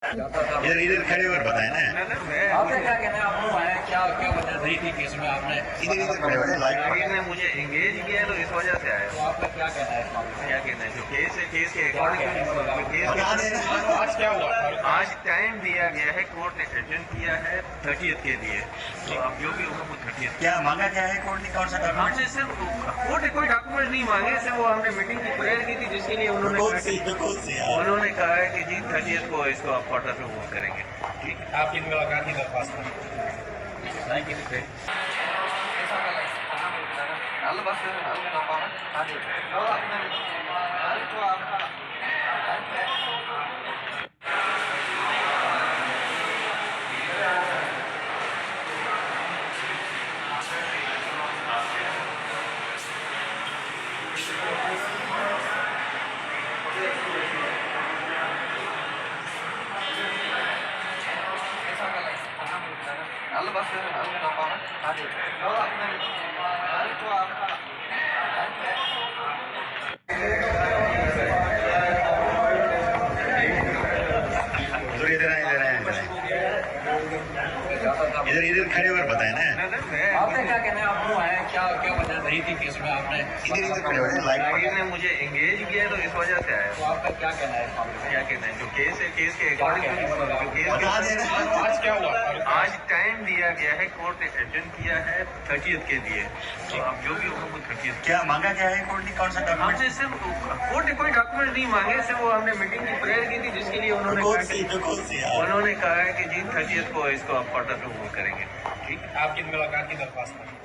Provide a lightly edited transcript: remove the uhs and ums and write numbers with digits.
इधर इधर खड़े और बताए ना। आपने क्या कहना है? आपको आया क्या क्या वजह रही थी केस में? आपने इधर इधर खड़े हो राहगीर ने मुझे एंगेज किया है तो इस वजह से आया। तो आपका क्या कहना है इस मामले में? क्या कहना है? जो केस है, केस के अकॉर्डिंग आज क्या हुआ? आज टाइम दिया गया है, कोर्ट ने एडजन किया है 30th के लिए। तो अब जो भी होगा वो 30th। क्या मांगा क्या है कोर्ट ने? कौन सा डॉक्यूमेंट? हमसे सिर्फ कोर्ट ने कोई डॉक्यूमेंट नहीं मांगे, सिर्फ वो हमने मीटिंग की प्रेयर की थी जिसके लिए उन्होंने कहा है कि जी 30th को इसको आप क्वार्टर पे वो करेंगे। ठीक है, आपकी मुलाकात की दरख्वास्त है। Thank you. इधर इधर खड़े और बताए ना। आपने क्या कहना है? आपको आया क्या क्या वजह रही थी केस में? आपने इधर इधर खड़े हो राहगीर ने मुझे एंगेज किया है तो इस वजह से आया। तो आपका क्या कहना है इस मामले में? क्या कहना है? जो केस है, केस के अकॉर्डिंग आज क्या हुआ? आज टाइम दिया गया है, कोर्ट ने एडजन किया है 30th के लिए। तो अब जो भी होगा वो 30th। क्या मांगा क्या है कोर्ट ने? कौन सा डॉक्यूमेंट? हमसे सिर्फ कोर्ट ने कोई डॉक्यूमेंट नहीं मांगे, सिर्फ वो हमने मीटिंग की प्रेयर की थी जिसके लिए उन्होंने कहा है कि जी 30th को इसको आप क्वार्टर पे वो करेंगे। ठीक है, आपकी मुलाकात की दरख्वास्त है।